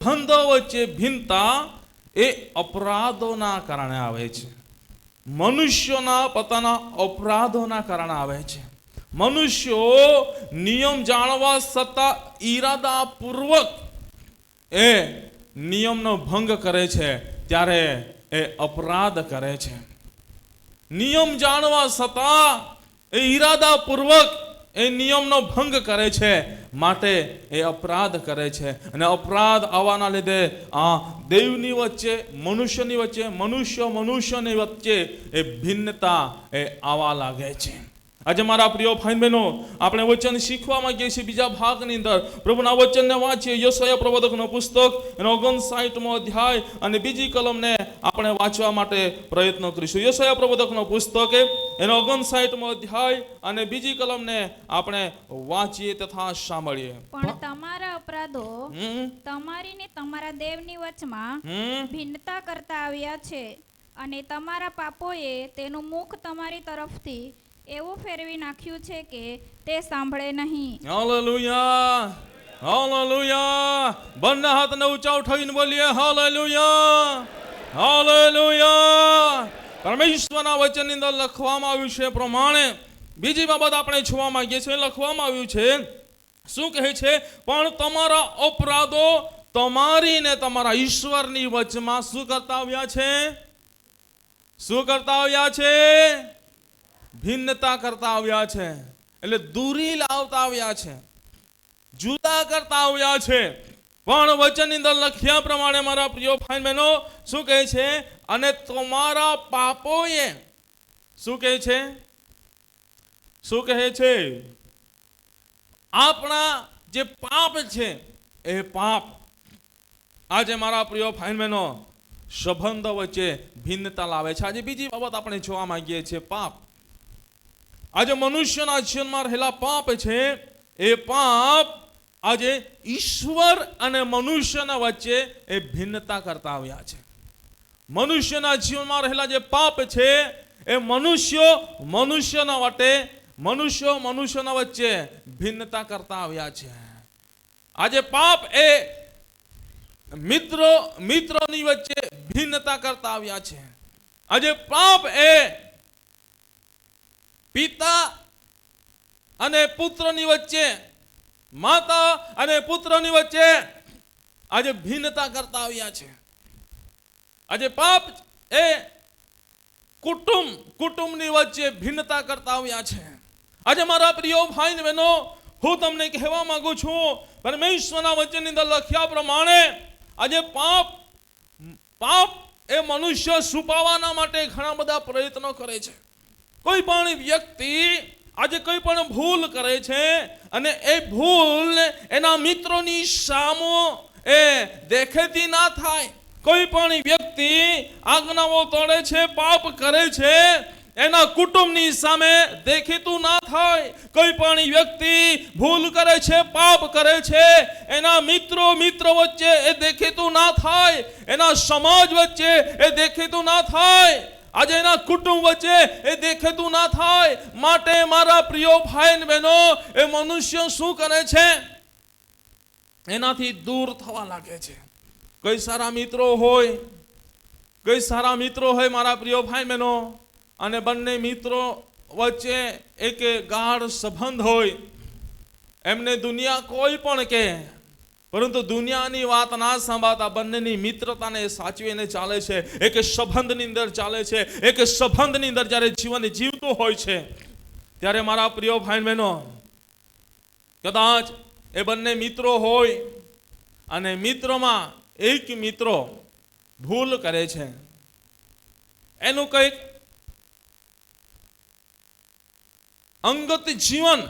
સંબંધો વચ્ચે ભિન્નતા એ અપરાધોના કારણે આવે છે. મનુષ્યોના પોતાના અપરાધોના કારણે આવે છે. મનુષ્યો નિયમ જાણવા છતાં ઈરાદાપૂર્વક એ નિયમનો ભંગ કરે છે, ત્યારે એ અપરાધ કરે છે. નિયમ જાણવા છતાં એ ઈરાદાપૂર્વક એ નિયમનો ભંગ કરે છે, માટે એ અપરાધ કરે છે. અને અપરાધ આવવાના લીધે આ દેવની વચ્ચે, મનુષ્યની વચ્ચે, મનુષ્યની વચ્ચે એ ભિન્નતા એ આવવા લાગે છે. આજે મારા પ્રિય ભાઈ બહેનો, આપણે વચન શીખવા માંગીએ છીએ. બીજા ભાગની અંદર પ્રભુના વચનને વાંચીએ. યશાયા પ્રવચનનું પુસ્તક એનો 59મો અધ્યાય અને બીજી કલમને આપણે વાંચવા માટે પ્રયત્ન કરીશું. યશાયા પ્રવચનનું પુસ્તક એનો 59મો અધ્યાય અને બીજી કલમને આપણે વાંચીએ તથા સાંભળીએ. પણ તમારા અપરાધો તમારી ને તમારા દેવની વચમાં ભિન્નતા કરતા આવ્યા છે, અને તમારા પાપોએ તેનું મુખ તમારી તરફથી એવું ફેરવી નાખ્યું છે કે તે સાંભળે નહીં. Hallelujah, hallelujah. બંને હાથને ઊંચા ઉઠાવીને બોલીએ હાલેલુયા, હાલેલુયા. પરમેશ્વરના વચનની અંદર લખવામાં આવ્યું છે પ્રમાણે બીજી બાબત આપણે જોવા માંગીએ છીએ. લખવામાં આવ્યું છે, શું કહે છે? પણ તમારા અપરાધો તમારી ને તમારા ઈશ્વરની વચમાં શું કરતા આવ્યા છે? શું કરતા આવ્યા છે? ભિન્નતા કરતા આવ્યા છે. એટલે દૂરી લાવતા આવ્યા છે, જુદા કરતા આવ્યા છે. પણ વચનની અંદર લખ્યા પ્રમાણે મારા પ્રિય ભાઈ બહેનો શું કહે છે? અને તમારા પાપોએ શું કહે છે? શું કહે છે? આપણા જે પાપ છે એ પાપ આજે મારા પ્રિય ભાઈ બહેનો સંબંધો વચ્ચે ભિન્નતા લાવે છે. આજે બીજી બાબત આપણે જોવા માંગીએ છીએ, પાપ. આજે મનુષ્યના જીવનમાં રહેલા પાપ છે, એ પાપ આજે ઈશ્વર અને મનુષ્યના વચ્ચે એ ભિન્નતા કરતા આવ્યા છે. મનુષ્યના જીવનમાં રહેલા જે પાપ છે એ મનુષ્યના વચ્ચે ભિન્નતા કરતા આવ્યા છે. આજે પાપ એ મિત્રોની વચ્ચે ભિન્નતા કરતા આવ્યા છે. આજે પાપ એ પિતા અને પુત્રની વચ્ચે, માતા અને પુત્રની વચ્ચે આજે ભિન્નતા કરતા આવ્યા છે. આજે પાપ એ કુટુંબની વચ્ચે ભિન્નતા કરતા આવ્યા છે. આજે મારા પ્રિય ભાઈ બહેનો, હું તમને કહેવા માંગુ છું, પરમેશ્વરના વચનની અંદર લખ્યા પ્રમાણે આજે પાપ એ મનુષ્ય છુપાવવાના માટે ઘણા બધા પ્રયત્નો કરે છે. કોઈ પણ વ્યક્તિ આજે કોઈ પણ ભૂલ કરે છે અને એ ભૂલ એના મિત્રોની સામે એ દેખાતી ના થાય. કોઈ પણ વ્યક્તિ આજ્ઞાઓ તોડે છે, પાપ કરે છે, એના કુટુંબની સામે દેખાતું ના થાય. કોઈ પણ વ્યક્તિ ભૂલ કરે છે, પાપ કરે છે, એના મિત્રો વચ્ચે એ દેખાતું ના થાય, એના સમાજ વચ્ચે એ દેખાતું ના થાય, આજે એના કુટુંબ વચ્ચે એ દેખાતું ના થાય. માટે મારા પ્રિય ભાઈ બહેનો, એ મનુષ્ય શું કરે છે? એનાથી દૂર થવા લાગે છે. કઈ સારા મિત્રો હોય મારા પ્રિય ભાઈ બહેનો, અને બંને મિત્રો વચ્ચે એક ગાઢ સંબંધ હોય. એમને દુનિયા કોઈ પણ કહે, પરંતુ દુનિયાની વાત ના સાંભળતા બંનેની મિત્રતાને સાચવીને ચાલે છે. એક સંબંધની અંદર ચાલે છે. એક સંબંધની અંદર જ્યારે જીવન જીવતું હોય છે, ત્યારે મારા પ્રિય ભાઈ બહેનો, કદાચ એ બંને મિત્રો હોય અને મિત્રોમાં એક મિત્રો ભૂલ કરે છે, એનું કંઈક અંગત જીવન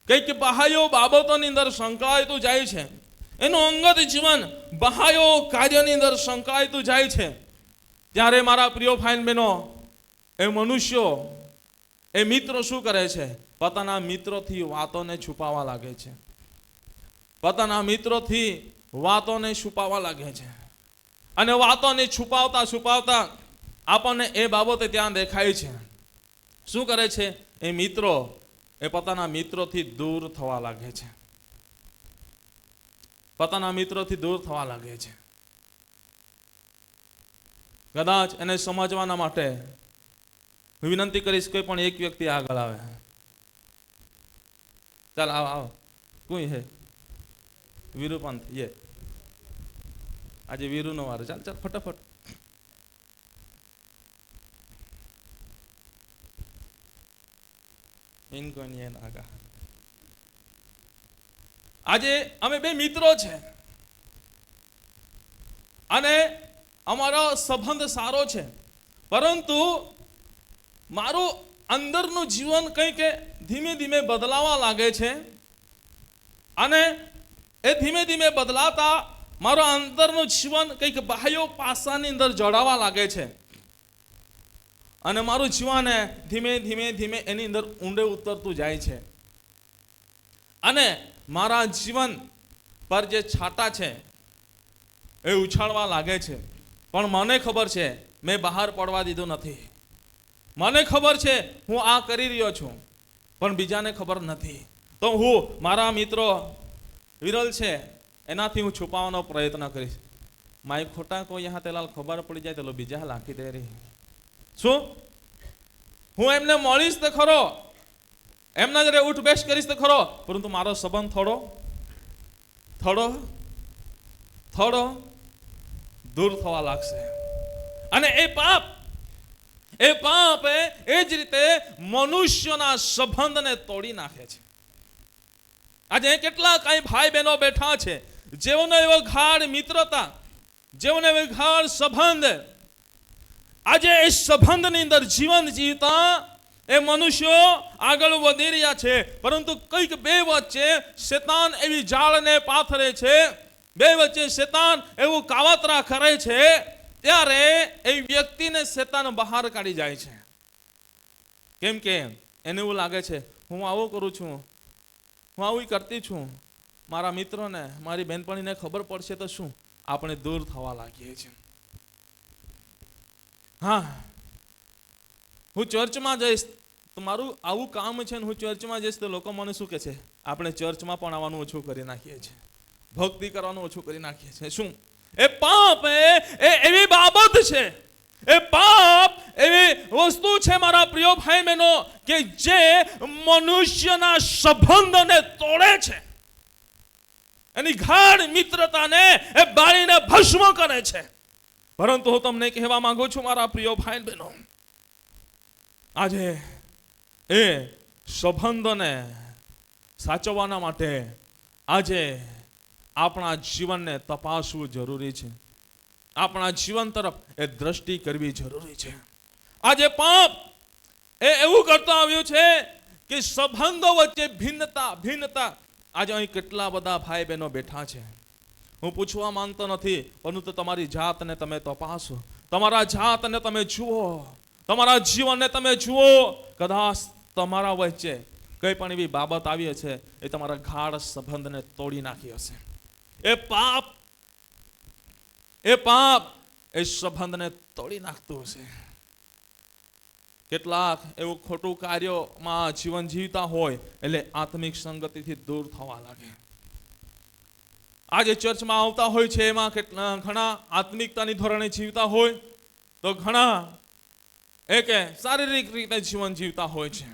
કંઈક બાહ્ય બાબતોની અંદર સંકળાયતું જાય છે, એનું અંગત જીવન બાહ્ય કાર્યની અંદર સંકળાયતું જાય છે, ત્યારે મારા પ્રિય ભાઈ બહેનો, એ મનુષ્યો, એ મિત્રો શું કરે છે? પોતાના મિત્રોથી વાતોને છુપાવવા લાગે છે. પોતાના મિત્રોથી વાતોને છુપાવવા લાગે છે. અને વાતોને છુપાવતા આપણને એ બાબતે ત્યાં દેખાય છે. શું કરે છે? એ મિત્રો એ પોતાના મિત્રોથી દૂર થવા લાગે છે. પોતાના મિત્રોથી દૂર થવા લાગે છે. કદાચ એને સમજવાના માટે હું વિનંતી કરીશ, કોઈ પણ એક વ્યક્તિ આગળ આવે. ચાલ આવ કોઈ હે વીરુપંત ये આજે વીરુનો વારો. ચાલ ચાલ ફટાફટ. ઇનકો નહીં આગા. આજે અમે બે મિત્રો છે અને અમારો સંબંધ સારો છે, પરંતુ મારું અંદરનું જીવન કંઈક ધીમે ધીમે બદલાવા લાગે છે અને એ ધીમે ધીમે બદલાતા મારો અંદરનું જીવન કંઈક બાહ્ય પાસાની અંદર જોડાવા લાગે છે અને મારું જીવન ધીમે ધીમે ધીમે એની અંદર ઊંડે ઉતરતું જાય છે અને મારા જીવન પર જે છાંટા છે એ ઉછાળવા લાગે છે. પણ મને ખબર છે મેં બહાર પડવા દીધું નથી. મને ખબર છે હું આ કરી રહ્યો છું, પણ બીજાને ખબર નથી. તો હું મારા મિત્રો વિરલ છે એનાથી હું છુપાવવાનો પ્રયત્ન કરીશ. માય ખોટા કોઈ યહાં તેલાલ ખબર પડી જાય તો બીજા લાખી દે રહી. શું હું એમને મળીશ તો ખરો, એમના જરે ઉઠ બેસ કરીશ તો ખરો, પરંતુ મારો સંબંધ થોડો થોડો થોડો દૂર થવા લાગશે. અને એ પાપ એ જ રીતે મનુષ્યના સંબંધને તોડી નાખે છે. આજે કેટલા કઈ ભાઈ બહેનો બેઠા છે જેઓનો એવો ગાઢ મિત્રતા, જેઓનો એવો ગાઢ સંબંધ, આજે એ સંબંધની અંદર જીવન જીવતા એ મનુષ્યો આગળ વધી રહ્યા છે, પરંતુ કંઈક બે વચ્ચે શેતાન એવી જાળને પાથરે છે, બે વચ્ચે શેતાન એવું કાવતરા કરે છે, ત્યારે એ વ્યક્તિને શેતાન બહાર કાઢી જાય છે. કેમ કે એને એવું લાગે છે હું આવું કરું છું, હું આવું કરતી છું, મારા મિત્રોને મારી બહેનપણીને ખબર પડશે તો શું, આપણે દૂર થવા લાગીએ છીએ. હા, હું ચર્ચમાં જઈશ તો મારું આવું કામ છે ને હું ચર્ચમાં જઈશ તો લોકો મને શું કહે છે, આપણે ચર્ચમાં પણ આવવાનું ઓછું કરી નાખીએ છીએ, ભક્તિ કરવાનું ઓછું કરી નાખીએ છીએ. શું એ પાપ એ એવી બાબત છે, એ પાપ એવી વસ્તુ છે મારા પ્રિય ભાઈ બહેનો કે જે મનુષ્યના સંબંધને તોડે છે, એની ગાઢ મિત્રતાને એ બાળીને ભસ્મ કરે છે. પરંતુ હું તમને કહેવા માંગુ છું મારા પ્રિય ભાઈ બહેનો, આજે એ સંબંધોને સાચવવાના માટે આજે આપણા જીવનને તપાસવું જરૂરી છે, આપણા જીવન તરફ એ દ્રષ્ટિ કરવી જરૂરી છે. આજે પાપ એ એવું કરતો આવ્યું છે કે સંબંધો વચ્ચે ભિન્નતા. આજે અહીં કેટલા બધા ભાઈ બહેનો બેઠા છે, હું પૂછવા માંગતો નથી, પરંતુ તમારી જાતને તમે તપાસો, તમારા જાતને તમે જુઓ, તમારા જીવનને તમે જુઓ. કદાચ તમારા વચ્ચે કઈ પણ એવી બાબત આવી છે એ તમારા ગાઢ સંબંધને તોડી નાખી હશે. એ પાપ એ સંબંધને તોડી નાખતું હશે. કેટલાક એવું ખોટું કાર્યોમાં જીવન જીવતા હોય એટલે આત્મિક સંગતિથી દૂર થવા લાગે. આજે ચર્ચમાં આવતા હોય છે એમાં ઘણા આત્મિકતાની ધોરણે જીવતા હોય તો ઘણા શારીરિક રીતે જીવન જીવતા હોય છે.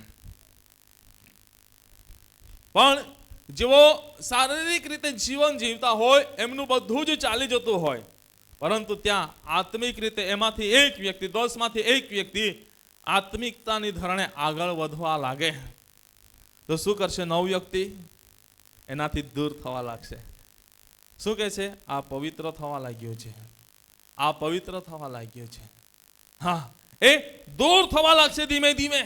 પણ જેઓ શારીરિક રીતે જીવન જીવતા હોય એમનું બધું જ ચાલી જતું હોય, પરંતુ ત્યાં આત્મિક રીતે એમાંથી એક વ્યક્તિ, 10માંથી એક વ્યક્તિ આત્મિકતાની ધોરણે આગળ વધવા લાગે તો શું કરશે? 9 વ્યક્તિ એનાથી દૂર થવા લાગશે. શું કહે છે? આ પવિત્ર થવા લાગ્યો છે, આ પવિત્ર થવા લાગ્યો છે. હા, એ દૂર થવા લાગશે ધીમે ધીમે.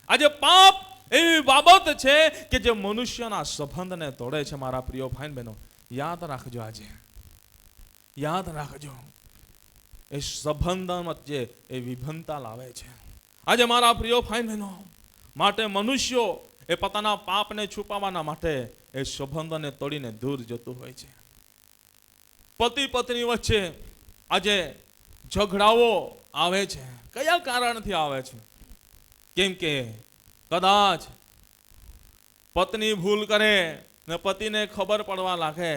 આજે પાપ એવી બાબત છે કે જે મનુષ્યના સંબંધને તોડે છે. મારા પ્રિય ભાઈ બહેનો, યાદ રાખજો, આજે યાદ રાખજો, એ સંબંધ વચ્ચે એ વિભિન્નતા લાવે છે. આજે મારા પ્રિય ભાઈ બહેનો, માટે મનુષ્યો એ પોતાના પાપને છુપાવવાના માટે એ સંબંધને તોડીને દૂર જતું હોય છે. પતિ પત્ની વચ્ચે આજે ઝઘડાઓ આવે છે. કયા કારણથી આવે છે? કેમ કે કદાચ પત્ની ભૂલ કરે ને પતિને ખબર પડવા લાગે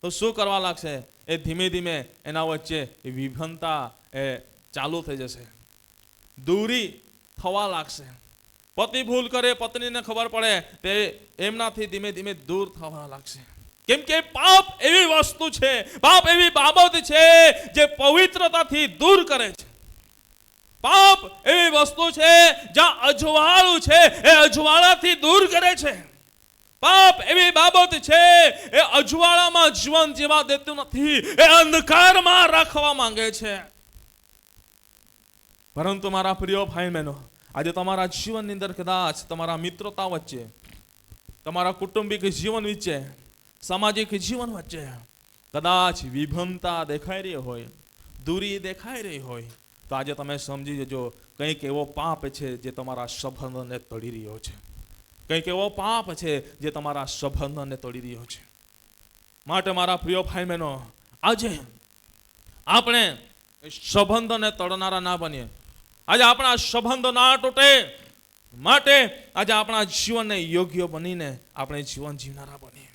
તો શું કરવા લાગશે? એ ધીમે ધીમે એના વચ્ચે વિભિન્નતા એ ચાલુ થઈ જશે, દૂરી થવા લાગશે. પતિ ભૂલ કરે, પત્નીને ખબર પડે, તે એમનાથી ધીમે ધીમે દૂર થવા લાગશે. કેમ કે પાપ એવી વસ્તુ છે, પાપ એવી બાબત છે જે પવિત્રતાથી દૂર કરે છે. પાપ એવી વસ્તુ છે જ્યાં અજવાળું છે એ અજવાળાથી દૂર કરે છે. પાપ એવી બાબત છે એ અજવાળામાં જીવન જીવા દેતું નથી, એ અંધકારમાં રાખવા માંગે છે. પરંતુ મારા પ્રિય ભાઈ બહેનો, આજે તમારા જીવનની અંદર કદાચ તમારા મિત્રતા વચ્ચે, તમારા કુટુંબિક જીવન વચ્ચે, સામાજિક જીવન વચ્ચે કદાચ વિભિન્નતા દેખાઈ રહી હોય, દૂરી દેખાઈ રહી હોય, તો આજે તમે સમજી જજો કંઈક એવો પાપ છે જે તમારા સંબંધોને તોડી રહ્યો છે. કંઈક એવો પાપ છે જે તમારા સંબંધોને તોડી રહ્યો છે. માટે મારા પ્રિય ભાઈ બહેનો, આજે આપણે સંબંધોને તોડનારા ના બનીએ. આજે આપણા સંબંધો ના તૂટે માટે આજે આપણા જીવનને યોગ્ય બનીને આપણે જીવન જીવનારા બનીએ.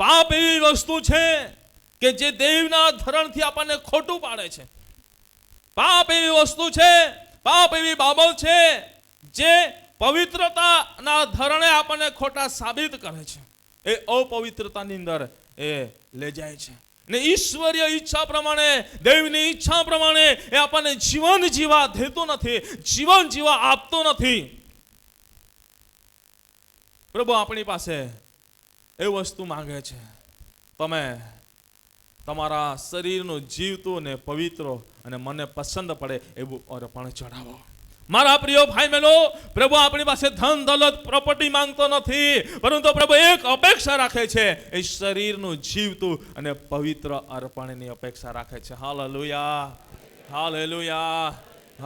પાપ એવી વસ્તુ છે કે જે દેવના ધરણથી આપણને ખોટું પાડે છે. પાપ એવી વસ્તુ છે, પાપ એવી બાબત છે જે પવિત્રતાના ધરણે આપણને ખોટા સાબિત કરે છે, એ અપવિત્રતાની અંદર એ લઈ જાય છે. ને ઈશ્વરીય ઈચ્છા પ્રમાણે, દેવની ઈચ્છા પ્રમાણે એ આપણને જીવન જીવા દેતું નથી, જીવન જીવા આપતો નથી. પ્રભુ આપણી પાસે એ વસ્તુ માંગે છે, તમે તમારા શરીરનું જીવતું ને પવિત્ર અને મને પસંદ પડે એવું અર્પણ ચઢાવો. મારા પ્રિય ભાઈ બહેનો, પ્રભુ આપણી પાસે ધન દોલત પ્રોપર્ટી માંગતો નથી, પરંતુ પ્રભુ એક અપેક્ષા રાખે છે, એ શરીરનું જીવતું અને પવિત્ર અર્પણની અપેક્ષા રાખે છે. Hallelujah, hallelujah,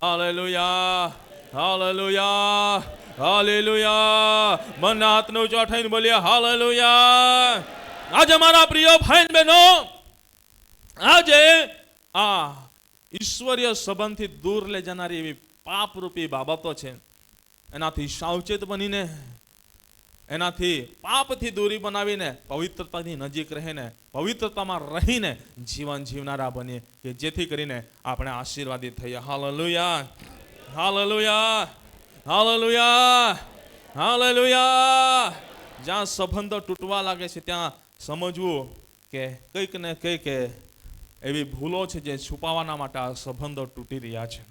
hallelujah, hallelujah, hallelujah. મન હાથનું ચોઠાઈને બોલીએ હાલેલુયા. આજે મારા પ્રિય ભાઈ બહેનો, આજે આ ઈશ્વરીય સંબંધથી દૂર લઈ જનારી એવી પાપરૂપી બાબતો છે, એનાથી સાવચેત બનીને, એનાથી પાપથી દૂરી બનાવીને પવિત્રતાની નજીક રહીને, પવિત્રતામાં રહીને જીવન જીવનારા બનીએ, કે જેથી કરીને આપણે આશીર્વાદિત થઈએ. Hallelujah, hallelujah, hallelujah, hallelujah. જ્યાં સંબંધો તૂટવા લાગે છે ત્યાં સમજવું કે કંઈક ને કંઈક એવી ભૂલો છે જે છુપાવવાના માટે આ સંબંધો તૂટી રહ્યા છે.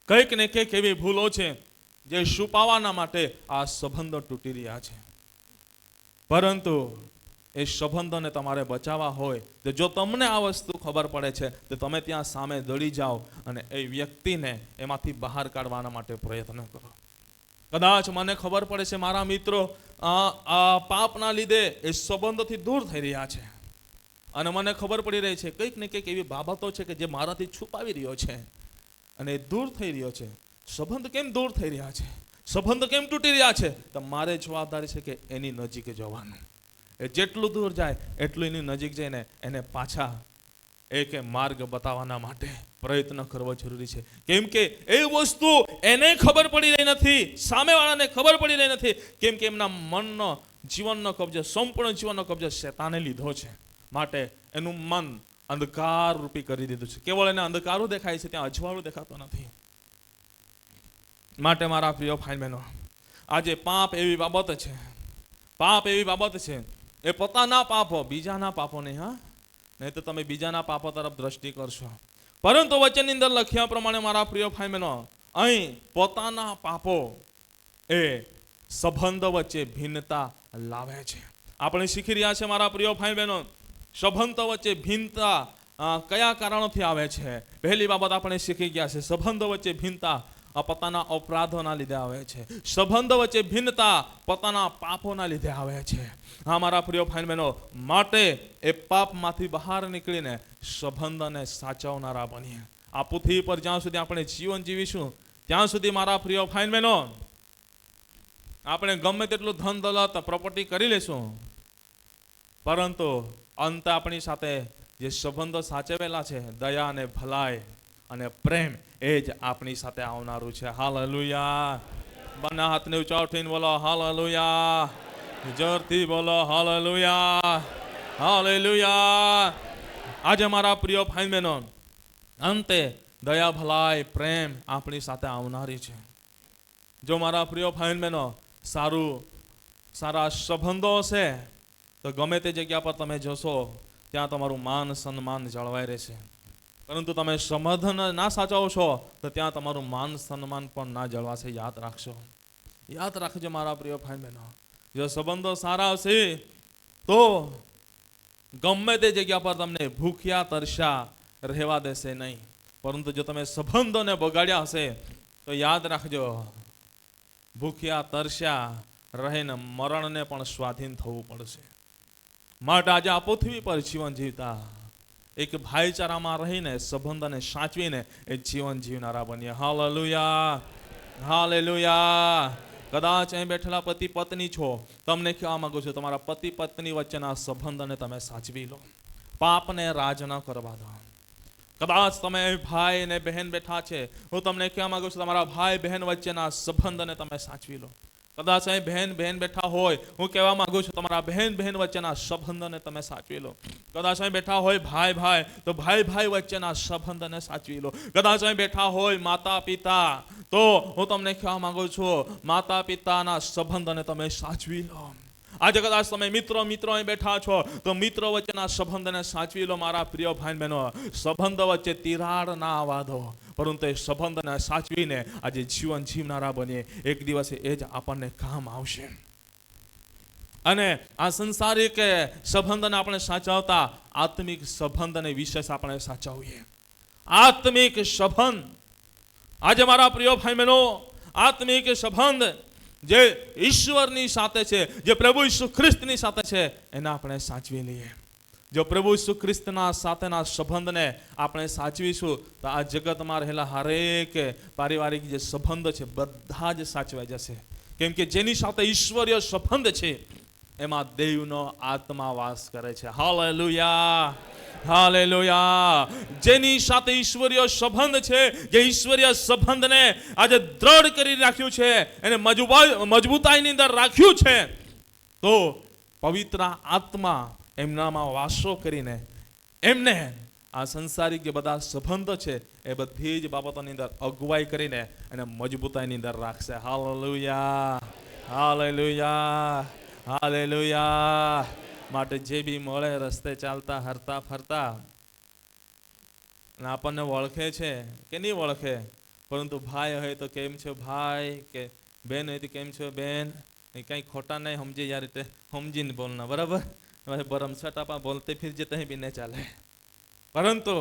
કંઈક ને કંઈક એવી ભૂલો છે જે છુપાવવાના માટે આ સંબંધો તૂટી રહ્યા છે. પરંતુ એ સંબંધોને તમારે બચાવવા હોય તો જો તમને આ વસ્તુ ખબર પડે છે તો તમે ત્યાં સામે દળી જાઓ અને એ વ્યક્તિને એમાંથી બહાર કાઢવાના માટે પ્રયત્ન કરો. કદાચ મને ખબર પડે છે મારા મિત્રો આ પાપના લીધે એ સંબંધોથી દૂર થઈ રહ્યા છે, અને મને ખબર પડી રહી છે કંઈક ને કંઈક એવી બાબતો છે કે જે મારાથી છુપાવી રહ્યો છે અને દૂર થઈ રહ્યો છે. સંબંધ કેમ દૂર થઈ રહ્યા છે, સંબંધ કેમ તૂટી રહ્યા છે? તો મારે જવાબદારી છે કે એની નજીક જવાનું. એ જેટલું દૂર જાય એટલું એની નજીક જઈને એને પાછા એક માર્ગ બતાવવાના માટે પ્રયત્ન કરવો જરૂરી છે. કેમ કે એ વસ્તુ એને ખબર પડી રહી નથી, સામેવાળાને ખબર પડી રહી નથી, કેમ કે એમના મનનો જીવનનો કબજો, સંપૂર્ણ જીવનનો કબજો શેતાને લીધો છે. માટે એનું મન અંધકાર રૂપી કરી દીધું છે. કેવળ એને અંધકારો દેખાય છે, ત્યાં અજવાળું દેખાતો નથી. માટે મારા પ્રિય ભાઈ બહેનો, આજે પાપ એવી બાબત છે, પાપ એવી બાબત છે, એ પોતાના પાપો, બીજાના પાપો નહીં. હા, નહીં તો તમે બીજાના પાપો તરફ દ્રષ્ટિ કરશો. પરંતુ વચનની અંદર લખ્યા પ્રમાણે મારા પ્રિય ભાઈ બહેનો, અહીં પોતાના પાપો એ સંબંધો વચ્ચે ભિન્નતા લાવે છે. આપણે શીખી રહ્યા છે મારા પ્રિય ભાઈ બહેનો, સંબંધો વચ્ચે ભિન્નતા કયા કારણોથી આવે છે. પહેલી બાબત આપણે શીખી ગયા છે, સંબંધો વચ્ચે ભિન્નતા પોતાના અપરાધોના લીધે આવે છે. સંબંધો વચ્ચે ભિન્નતા પોતાના પાપોના લીધે આવે છે. હા મારા પ્રિય ભાઈ બહેનો, માટે એ પાપમાંથી બહાર નીકળીને સંબંધોને સાચવનારા બનીએ. આ પૃથ્વી પર જ્યાં સુધી આપણે જીવન જીવીશું ત્યાં સુધી મારા પ્રિય ભાઈ બહેનો, આપણે ગમે તેટલું ધન દોલત પ્રોપર્ટી કરી લેશું, પરંતુ અંત આપણી સાથે જે સંબંધો સાચવેલા છે, દયા અને ભલાઈ અને પ્રેમ, એ જ આપણી સાથે આવનારું છે. હાલેલુયા. બંને હાથને ઊંચા ઉઠીને બોલો હાલેલુયા, જોરથી બોલો હાલેલુયા, હાલેલુયા. આજે મારા પ્રિય ભાઈ બહેનો, અંતે દયા ભલાઈ પ્રેમ આપણી સાથે આવનારી છે. જો મારા પ્રિય ભાઈ બહેનો સારા સંબંધો હશે તો ગમે તે જગ્યા પર તમે જશો ત્યાં તમારું માન સન્માન જળવાઈ રહેશે. પરંતુ તમે સંબંધ ના સાચવશો તો ત્યાં તમારું માન સન્માન પણ ના જળવાશે. યાદ રાખશો, યાદ રાખજો મારા પ્રિય ભાઈ બહેનો. જો સંબંધો સારા હશે તો ગમે તે જગ્યા પર તમને ભૂખ્યા તરસ્યા રહેવા દેશે નહીં. પરંતુ જો તમે સંબંધોને બગાડ્યા હશે તો યાદ રાખજો, ભૂખ્યા તરસ્યા રહીને મરણને પણ સ્વાધીન થવું પડશે. માટે આજે આ પૃથ્વી પર જીવન જીવતા એક ભાઈચારામાં રહીને સંબંધને સાચવીને એ જીવન જીવનારા બનીએ. Hallelujah, hallelujah. કદાચ અહીં બેઠેલા પતિ પત્ની છો, તમને કહેવા માંગુ છું, તમારા પતિ પત્ની વચ્ચેના સંબંધને તમે સાચવી લો. પાપને રાજ ન કરવા દો. કદાચ તમે ભાઈ અને બહેન બેઠા છે, હું તમને કહેવા માંગુ છું, તમારા ભાઈ બહેન વચ્ચેના સંબંધને તમે સાચવી લો. કદાચ અહીં બહેન બહેન બેઠા હોય, હું કહેવા માંગુ છું, તમારા બહેન બહેન વચ્ચેના સંબંધને તમે સાચવી લો. કદાચ અહીં બેઠા હોય ભાઈ ભાઈ, તો ભાઈ ભાઈ વચ્ચેના સંબંધને સાચવી લો. કદાચ અહીં બેઠા હોય માતા પિતા, તો હું તમને કહેવા માંગુ છું, માતા પિતાના સંબંધને તમે સાચવી લો. આજે કદાચ તમે મિત્રો અહીં બેઠા છો તો મિત્રો વચ્ચેના સંબંધને સાચવી લો. મારા પ્રિય ભાઈ બહેનો, સંબંધ વચ્ચે તિરાડ ના આવવા દો, પરંતુ એ સંબંધને સાચવીને આજે જીવન જીવનારા બનીએ. એક દિવસે એ જ આપણને કામ આવશે. અને આ સંસારિક સંબંધને આપણે સાચવતા આત્મિક સંબંધને વિશેષ આપણે સાચવીએ. આત્મિક સંબંધ, આજે મારા પ્રિય ભાઈ બહેનો, આત્મિક સંબંધ જે ઈશ્વરની સાથે છે, જે પ્રભુ ઈસુ ખ્રિસ્તની સાથે છે, એને આપણે સાચવી લઈએ. જો પ્રભુ ઈસુ ખ્રિસ્તના સાથેના સંબંધને આપણે સાચવીશું તો આ જગતમાં રહેલા હરેક પારિવારિક જે સંબંધ છે બધા જ સાચવાઈ જશે. કેમ કે જેની સાથે ઈશ્વરીય સંબંધ છે એમાં દેવનો આત્મા વાસ કરે છે. Hallelujah, hallelujah. જેની સાથે ઈશ્વરીય સંબંધ છે, જે ઈશ્વરીય સંબંધને આજે દ્રઢ કરી રાખ્યું છે, એને મજબૂતાઈની અંદર રાખ્યું છે, તો પવિત્ર આત્મા એમનામાં વાસો કરીને એમને આ સંસારિક જે બધા સંબંધો છે એ બધી જ બાબતોની અંદર અગુવાઈ કરીને એને મજબૂતાઈની અંદર રાખશે. Hallelujah, hallelujah, hallelujah. માટે જે બી મળે રસ્તે ચાલતા હરતા ફરતા આપણને ઓળખે છે કે નહીં ઓળખે, પરંતુ ભાઈ હોય તો કેમ છો ભાઈ, કે બેન હોય તો કેમ છો બેન, કંઈ ખોટા નહીં સમજી યાર, રીતે સમજીને બોલના, બરાબર. બરમસટ આપા બોલતે ફિર જે તહીં બી નહીં ચાલે. પરંતુ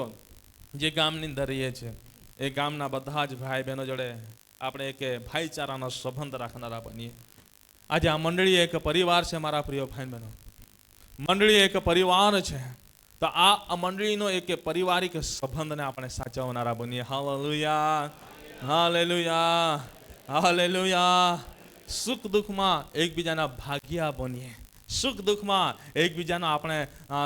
જે ગામની અંદર રહીએ છે એ ગામના બધા જ ભાઈ બહેનો જોડે આપણે એક ભાઈચારાનો સંબંધ રાખનારા બનીએ. આજે આ મંડળી એક પરિવાર છે મારા પ્રિય ભાઈ બહેનો, મંડળી એક પરિવાર છે. તો આ મંડળીનો એક પારિવારિક સંબંધને આપણે સાચવનારા બનીએ. Hallelujah, hallelujah, hallelujah. સુખ દુઃખમાં એકબીજાના ભાગ્યા બનીએ, સુખ દુઃખમાં એકબીજાનો આપણે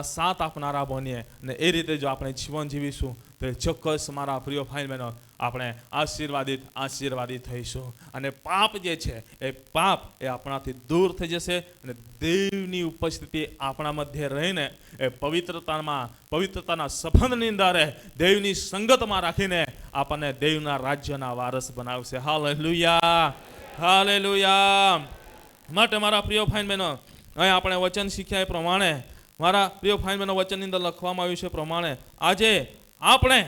સાથ આપનારા બનીએ. અને એ રીતે જો આપણે જીવન જીવીશું તો ચોક્કસ મારા પ્રિય ભાઈ બહેનો આપણે આશીર્વાદિત થઈશું. અને પાપ જે છે એ પાપ એ આપણાથી દૂર થઈ જશે અને દેવની ઉપસ્થિતિ આપણા મધ્યે રહીને એ પવિત્રતાના સંબંધની અંદર દેવની સંગતમાં રાખીને આપણને દેવના રાજ્યના વારસ બનાવશે. Hallelujah, hallelujah. માટે મારા પ્રિય ભાઈ બહેનો, અહીં આપણે વચન શીખ્યા એ પ્રમાણે, મારા પ્રિય ભાઈ બહેનો, વચનની અંદર લખવામાં આવ્યું છે પ્રમાણે આજે આપણે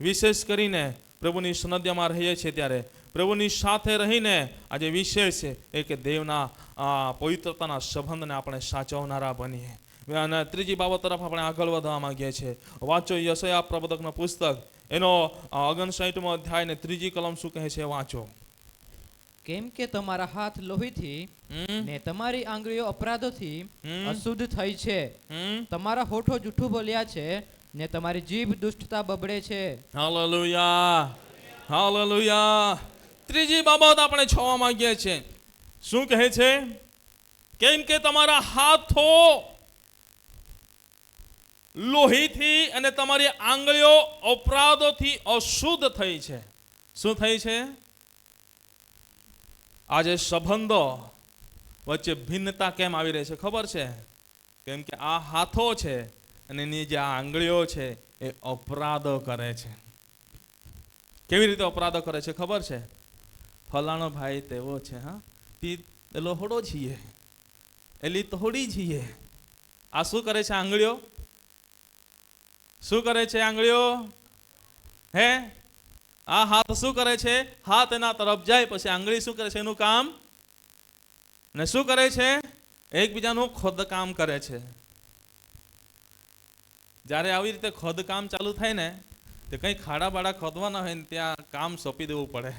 વિશેષ કરીને પ્રભુની સન્નિધિમાં રહીએ છીએ ત્યારે પ્રભુની સાથે રહીને આજે વિશેષ છે એ કે દેવના પવિત્રતાના સંબંધને આપણે સાચવનારા બનીએ. અને ત્રીજી બાબત તરફ આપણે આગળ વધવા માંગીએ છીએ. વાંચો યશાયા પ્રવક્તાનું પુસ્તક, એનો 59મો અધ્યાય ને 3જી કલમ શું કહે છે, વાંચો. કેમ કે તમારા હાથ લોહીથી ને તમારી આંગળીઓ અપરાધોથી અશુદ્ધ થઈ છે, તમારા હોઠો જૂઠું બોલ્યા છે ને તમારી જીભ દુષ્ટતા બબડે છે. Hallelujah, hallelujah. ત્રીજી બાબત આપણે જોવા માંગીએ છીએ. શું કહે છે? કેમ કે તમારા હાથો લોહીથી અને તમારી આંગળીઓ અપરાધોથી અશુદ્ધ થઈ છે. શું થઈ છે? આજે સંબંધો વચ્ચે ભિન્નતા કેમ આવી રહી છે ખબર છે? કેમ કે આ હાથો છે અને એની જે આ આંગળીઓ છે એ અપરાધો કરે છે. કેવી રીતે અપરાધો કરે છે ખબર છે? ફલાણો ભાઈ તેવો છે, હા તી લોહડો છીએ, એલી તોડી છીએ. આ શું કરે છે આંગળીઓ? શું કરે છે આંગળીઓ? હે, આ હાથ શું કરે છે? હાથ એના તરફ જાય, પછી આંગળી શું કરે છે એનું કામ? ને શું કરે છે? એકબીજાનું ખોદકામ કરે છે. જ્યારે આવી રીતે ખોદકામ ચાલુ થાય ને, તો કંઈ ખાડા બાડા ખોદવાના હોય ને ત્યાં કામ સોંપી દેવું પડે.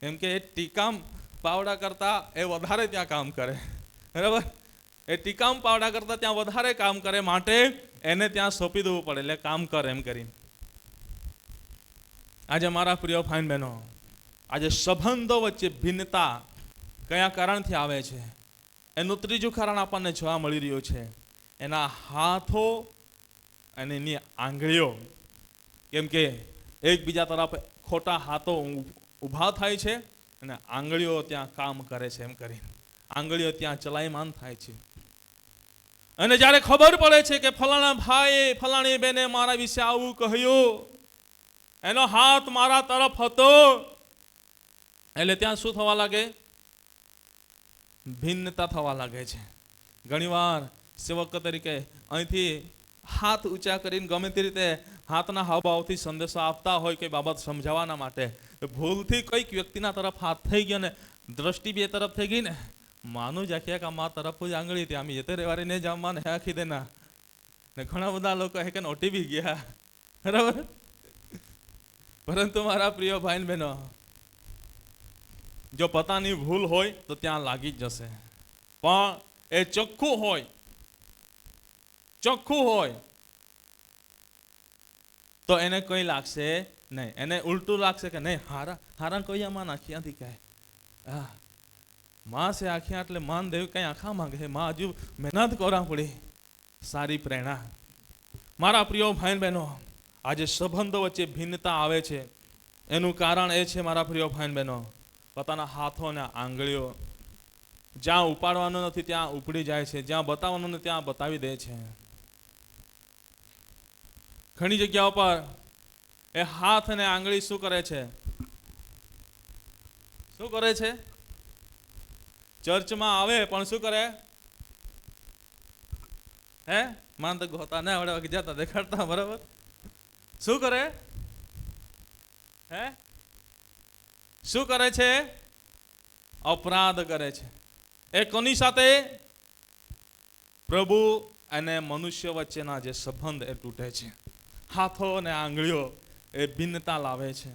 કેમ કે એ ટીકામ પાવડા કરતા એ વધારે ત્યાં કામ કરે, બરાબર? એ ટીકામ પાવડા કરતા ત્યાં વધારે કામ કરે, માટે એને ત્યાં સોંપી દેવું પડે, એટલે કામ કરે એમ કરીને. આજે મારા પ્રિય ભાઈ બહેનો, આજે સંબંધો વચ્ચે ભિન્નતા કયા કારણથી આવે છે? એનું ત્રીજું કારણ આપણને જોવા મળી રહ્યું છે, એના હાથો અને એની આંગળીઓ. કેમ કે એકબીજા તરફ ખોટા હાથો ઊભા થાય છે અને આંગળીઓ ત્યાં કામ કરે છે એમ કરીને. આંગળીઓ ત્યાં ચલાયમાન થાય છે. અને જ્યારે ખબર પડે છે કે ફલાણા ભાઈએ ફલાણી બેને મારા વિશે આવું કહ્યું, એનો હાથ મારા તરફ હતો, એટલે ત્યાં શું થવા લાગે? ભિન્નતા થવા લાગે છે. ઘણીવાર સેવક તરીકે અહીંથી હાથ ઊંચા કરીને ગમે તે રીતે હાથના હાવભાવથી સંદેશો આપતા હોય કે બાબત સમજાવવાના માટે, ભૂલથી કોઈક વ્યક્તિના તરફ હાથ થઈ ગયો ને દ્રષ્ટિ બે તરફ થઈ ગઈ ને, માનું જ આખી આ મા તરફ જ આંગળી હતી, આમ જતે રહેવારી ને જમવા ને આખી દેના. ને ઘણા બધા લોકો હે કે ઓટી બી ગયા, બરાબર? પરંતુ મારા પ્રિય ભાઈ બહેનો, જો પોતાની ભૂલ હોય તો ત્યાં લાગી જ જશે, પણ એ ચોખ્ખું હોય, ચોખ્ખું હોય તો એને કોઈ લાગશે નહીં. એને ઉલટું લાગશે કે નહીં, હારા હારા કોઈ આમાં નાખ્યા નથી કહે, હા માં છે આખ્યા એટલે માન દેવ કઈ આખા માંગે, માં હજુ મહેનત કરવા પડી. સારી પ્રેરણા. મારા પ્રિય ભાઈ બહેનો, આજે સંબંધો વચ્ચે ભિન્નતા આવે છે, એનું કારણ એ છે મારા પ્રિય ભાઈ બહેનો, પોતાના હાથો અને આંગળીઓ. જ્યાં ઉપાડવાનું નથી ત્યાં ઉપડી જાય છે, જ્યાં બતાવવાનું નથી ત્યાં બતાવી દે છે. ઘણી જગ્યાઓ પર એ હાથ અને આંગળી શું કરે છે? શું કરે છે? ચર્ચમાં આવે પણ શું કરે? હે માન તો ગોતા ને આવડે જતા દેખાડતા, બરાબર? શું કરે? હે શું કરે છે? અપરાધ કરે છે. એ કોની સાથે? પ્રભુ અને મનુષ્ય વચ્ચેના જે સંબંધ એ તૂટે છે. હાથો અને આંગળીઓ એ ભિન્નતા લાવે છે.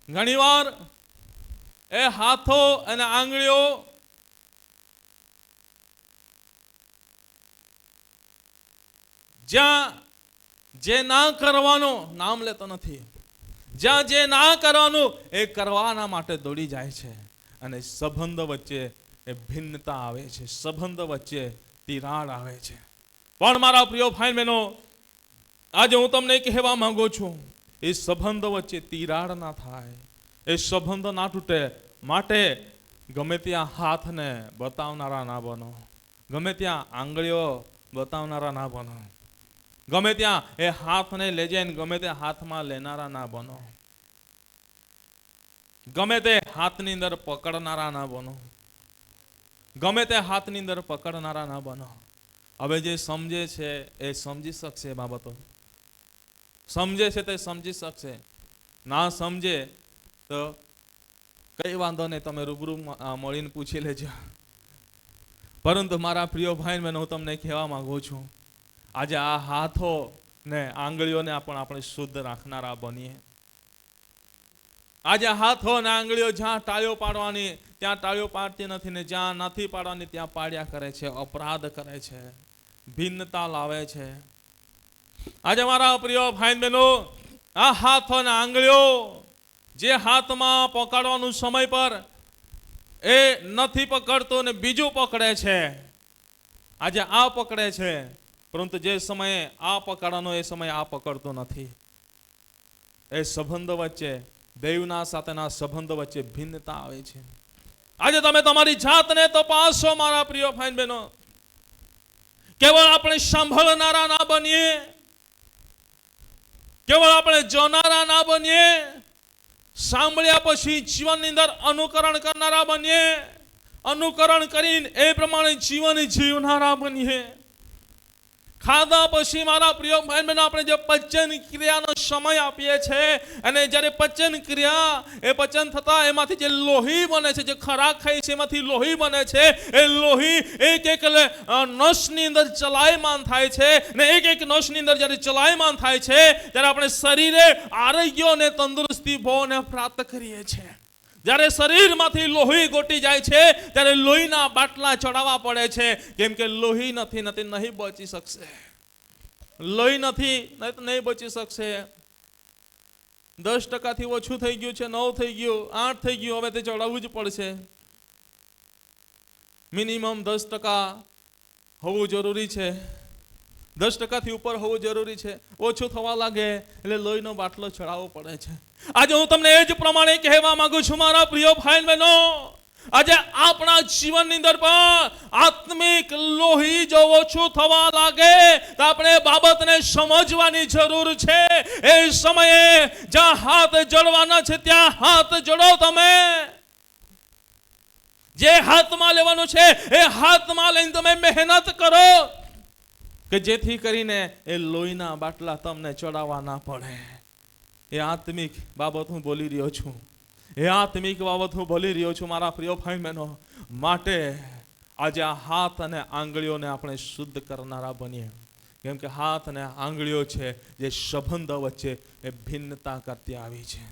ઘણીવાર એ હાથો અને આંગળીઓ જ્યાં જે ના કરવાનું નામ લેતો નથી, જ્યાં જે ના કરવાનું એ કરવાના માટે દોડી જાય છે, અને સંબંધ વચ્ચે એ ભિન્નતા આવે છે, સંબંધ વચ્ચે તિરાડ આવે છે. પણ મારા પ્રિય ભાઈ બહેનો, આજે હું તમને કહેવા માંગુ છું, એ સંબંધ વચ્ચે તિરાડ ના થાય, એ સંબંધ ના તૂટે માટે ગમે ત્યાં હાથને બતાવનારા ના બનો, ગમે ત્યાં આંગળીઓ બતાવનારા ના બનો, ગમે ત્યાં એ હાથને લઈ જઈને ગમે તે હાથમાં લેનારા ના બનો, ગમે તે હાથની અંદર પકડનારા ના બનો, ગમે તે હાથની અંદર પકડનારા ના બનો. હવે જે સમજે છે એ સમજી શકશે, બાબતો સમજે છે તે સમજી શકશે, ના સમજે તો કઈ વાંધો નહીં, તમે રૂબરૂ મળીને પૂછી લેજો. પરંતુ મારા પ્રિય ભાઈ બહેનો, હું તમને કહેવા માંગુ છું, આજે આ હાથો ને આંગળીઓને પણ આપણે શુદ્ધ રાખનારા બનીએ. આજે હાથો ને આંગળીઓ જ્યાં ટાળીઓ પાડવાની ત્યાં ટાળીઓ પાડતી નથી, ને જ્યાં નથી પાડવાની ત્યાં પાડ્યા કરે છે, અપરાધ કરે છે, ભિન્નતા લાવે છે. આજે મારા પ્રિય ભાઈ બહેનો, આ હાથો ને આંગળીઓ જે હાથમાં પકડવાનું સમય પર એ નથી પકડતો ને બીજું પકડે છે, આજે આ પકડે છે, પરંતુ જે સમયે આ પકડવાનો એ સમયે આ પકડતો નથી. એ સંબંધો વચ્ચે, દૈવના સાથેના સંબંધો વચ્ચે ભિન્નતા આવે છે. આજે તમે તમારી જાતને તપાસો મારા પ્રિય ભાઈ બહેનો. કેવળ આપણે સાંભળનારા ના બનીએ, કેવળ આપણે જોનારા ના બનીએ, સાંભળ્યા પછી જીવનની અંદર અનુકરણ કરનારા બનીએ, અનુકરણ કરીને એ પ્રમાણે જીવન જીવનારા બનીએ. ખાધા પછી મારા પ્રિય ભાઈ બહેનો આપણે જે પચન ક્રિયાનો સમય આપીએ છીએ, અને જ્યારે પચન ક્રિયા એ પચન થતા એમાંથી જે લોહી બને છે, જે ખોરાક ખાઈ છે એમાંથી લોહી બને છે, એ લોહી એક એક નસની અંદર ચલાયમાન થાય છે, ને એક એક નસની અંદર જ્યારે ચલાયમાન થાય છે ત્યારે આપણે શરીરે આરોગ્ય અને તંદુરસ્તી ભાવને પ્રાપ્ત કરીએ છીએ. જ્યારે શરીરમાંથી લોહી ગોટી જાય છે ત્યારે લોહીના બાટલા ચડાવવા પડે છે, કેમ કે લોહી નથી નહીં બચી શકશે. લોહી નથી નહીં બચી શકશે. 10% ઓછું થઈ ગયું છે, 9 થઈ ગયું, 8 થઈ ગયું, હવે તે ચડાવવું જ પડશે. મિનિમમ 10% હોવું જરૂરી છે. 10% ઉપર હોવું જરૂરી છે. ઓછું થવા લાગે એટલે લોહીનો બાટલો ચડાવવો પડે છે. આજે હું તમને એ જ પ્રમાણે કહેવા માંગુ છું મારા પ્રિય ભાઈ બહેનો, આજે આપણા જીવનની અંદર પણ આત્મિક લોહી જો ઓછું થવા લાગે તો આપણે બાબતને સમજવાની જરૂર છે. એ સમયે જ્યાં હાથ જોડવાના છે ત્યાં હાથ જોડો. તમે જે હાથમાં લેવાનું છે એ હાથમાં લઈને તમે મહેનત કરો, કે જેથી કરીને એ લોહીના બાટલા તમને ચડાવવા ના પડે. એ આત્મિક બાબત હું બોલી રહ્યો છું. એ આત્મિક બાબત હું બોલી રહ્યો છું મારા પ્રિય ભાઈ બહેનો. માટે આજે આ હાથ અને આંગળીઓને આપણે શુદ્ધ કરનારા બનીએ, કેમ કે હાથ અને આંગળીઓ છે જે સંબંધો વચ્ચે એ ભિન્નતા કરતી આવી છે.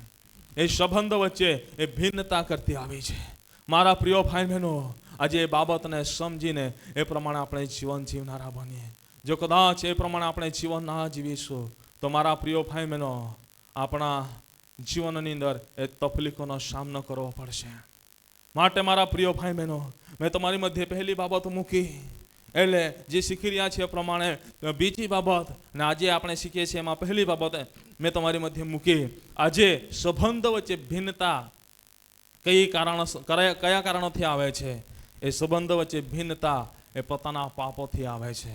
એ સંબંધો વચ્ચે એ ભિન્નતા કરતી આવી છે. મારા પ્રિય ભાઈ બહેનો, આજે એ બાબતને સમજીને એ પ્રમાણે આપણે જીવન જીવનારા બનીએ. જો કદાચ એ પ્રમાણે આપણે જીવન ના જીવીશું તો મારા પ્રિય ભાઈ બહેનો, આપણા જીવનની અંદર એ તકલીફોનો સામનો કરવો પડશે. માટે મારા પ્રિય ભાઈ બહેનો, મેં તમારી મધ્યે પહેલી બાબત મૂકી, એટલે જે શીખી રહ્યા છે એ પ્રમાણે બીજી બાબત, અને આજે આપણે શીખીએ છીએ એમાં પહેલી બાબત મેં તમારી મધ્યે મૂકી. આજે સંબંધો વચ્ચે ભિન્નતા કયા કારણોથી આવે છે? એ સંબંધો વચ્ચે ભિન્નતા એ પોતાના પાપોથી આવે છે.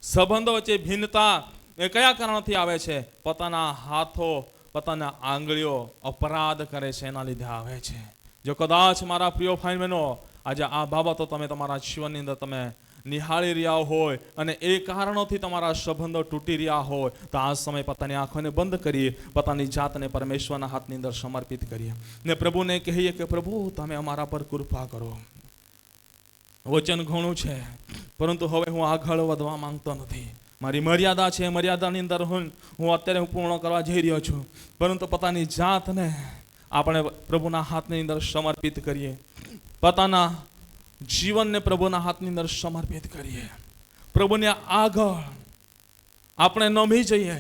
સંબંધો વચ્ચે ભિન્નતા એ કયા કારણોથી આવે છે? પોતાના હાથો, પોતાના આંગળીઓ અપરાધ કરે છે એના લીધે આવે છે. જો કદાચ મારા પ્રિય ભાઈ બહેનો આજે આ બાબતો તમે તમારા જીવનની અંદર તમે નિહાળી રહ્યા હોય અને એ કારણોથી તમારા સંબંધો તૂટી રહ્યા હોય તો આ સમય પોતાની આંખોને બંધ કરીએ, પોતાની જાતને પરમેશ્વરના હાથની અંદર સમર્પિત કરીએ ને પ્રભુને કહીએ કે પ્રભુ તમે અમારા પર કૃપા કરો. વચન ઘણું છે, પરંતુ હવે હું આગળ વધવા માંગતો નથી. મારી મર્યાદા છે, મર્યાદાની અંદર હું અત્યારે પૂર્ણ કરવા જઈ રહ્યો છું, પરંતુ પોતાની જાતને આપણે પ્રભુના હાથની અંદર સમર્પિત કરીએ, પોતાના જીવનને પ્રભુના હાથની અંદર સમર્પિત કરીએ, પ્રભુને આગળ આપણે નમી જઈએ.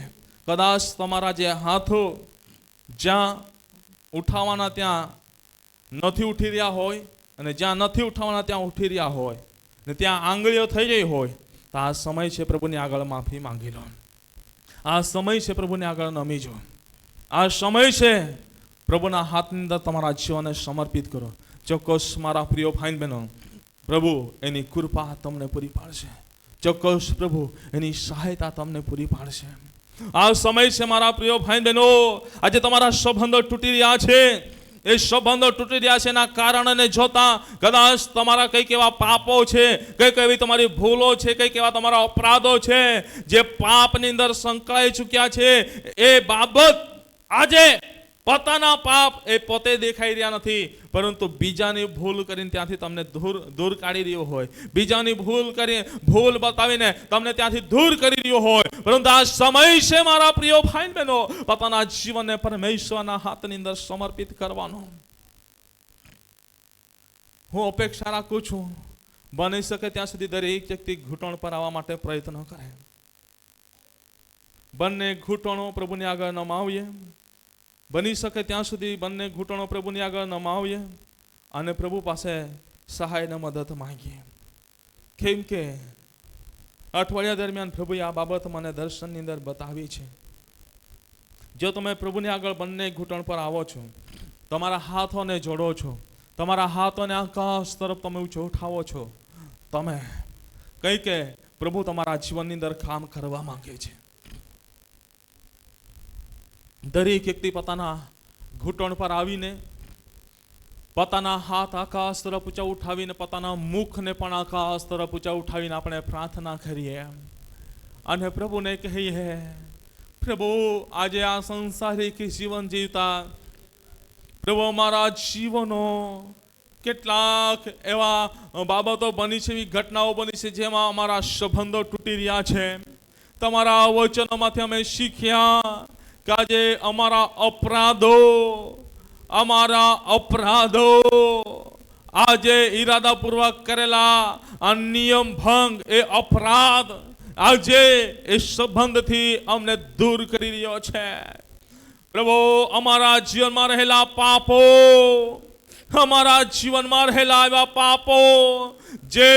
કદાચ તમારા જે હાથો જ્યાં ઉઠાવવાના ત્યાં નથી ઉઠી રહ્યા હોય અને જ્યાં નથી ઉઠાવવાના ત્યાં ઉઠી રહ્યા હોય ને ત્યાં આંગળીઓ થઈ ગઈ હોય તો આ સમય છે પ્રભુની આગળ માફી માંગી લો. આ સમય છે પ્રભુને આગળ નમી જો. આ સમય છે પ્રભુના હાથની અંદર તમારા જીવનને સમર્પિત કરો. ચોક્કસ મારા પ્રિય ભાઈ બહેનો, પ્રભુ એની કૃપા તમને પૂરી પાડશે. ચોક્કસ પ્રભુ એની સહાયતા તમને પૂરી પાડશે. આ સમય છે મારા પ્રિય ભાઈ બહેનો, આજે તમારા સંબંધો તૂટી રહ્યા છે. એ સંબંધો તૂટી રહ્યા છે એના કારણને જોતા કદાચ તમારા કંઈક એવા પાપો છે, કંઈક એવી તમારી ભૂલો છે, કંઈક એવા તમારા અપરાધો છે જે પાપની અંદર સંકળાઈ ચૂક્યા છે. એ બાબત આજે પોતાના પાપ એ પોતે દેખાઈ રહ્યા નથી, પરંતુ બીજાની ભૂલ કરીને ત્યાંથી તમને દૂર કાઢી રહ્યો હોય, બીજાની ભૂલ બતાવીને તમને ત્યાંથી દૂર કરી રહ્યો હોય. પરંતુ આ સમય છે મારા પ્રિય ભાઈ બહેનો, પોતાના જીવનને પરમેશ્વરના હાથની અંદર સમર્પિત કરવાનો. હું અપેક્ષા રાખું છું બની શકે ત્યાં સુધી દરેક વ્યક્તિ ઘૂંટણ પર આવવા માટે પ્રયત્ન કરે. બંને ઘૂંટણો પ્રભુની આગળ નમાવીએ. બની શકે ત્યાં સુધી બંને ઘૂંટણો પ્રભુની આગળ નમાવીએ અને પ્રભુ પાસે સહાયને મદદ માંગીએ. કેમ કે અઠવાડિયા દરમિયાન પ્રભુએ આ બાબત મને દર્શનની અંદર બતાવી છે. જો તમે પ્રભુની આગળ બંને ઘૂંટણ પર આવો છો, તમારા હાથોને જોડો છો, તમારા હાથોને આકાશ તરફ તમે ઊંચો ઉઠાવો છો. તમે કઈ કે પ્રભુ તમારા જીવનની અંદર કામ કરવા માંગે છે. દરેક વ્યક્તિ પોતાના ઘૂંટણ પર આવીને પોતાના હાથ આકાશ તરફ ઊંચા ઉઠાવીને પોતાના મુખને પણ આકાશ તરફ ઊંચા ઉઠાવીને આપણે પ્રાર્થના કરીએ અને પ્રભુને કહીએ, પ્રભુ આજે આ સંસારિક જીવન જીવતા પ્રભુ અમારા જીવનો કેટલાક એવા બાબતો બની છે, એવી ઘટનાઓ બની છે જેમાં અમારા સંબંધો તૂટી રહ્યા છે. તમારા વચનોમાંથી અમે શીખ્યા કે આજે અમારા અપરાધો આજે ઈરાદાપૂર્વક કરેલા આ નિયમ ભંગ એ અપરાધ આજે એ સંબંધથી અમને દૂર કરી રહ્યો છે. પ્રભુ અમારા જીવનમાં રહેલા પાપો, અમારા જીવનમાં રહેલા એવા પાપો જે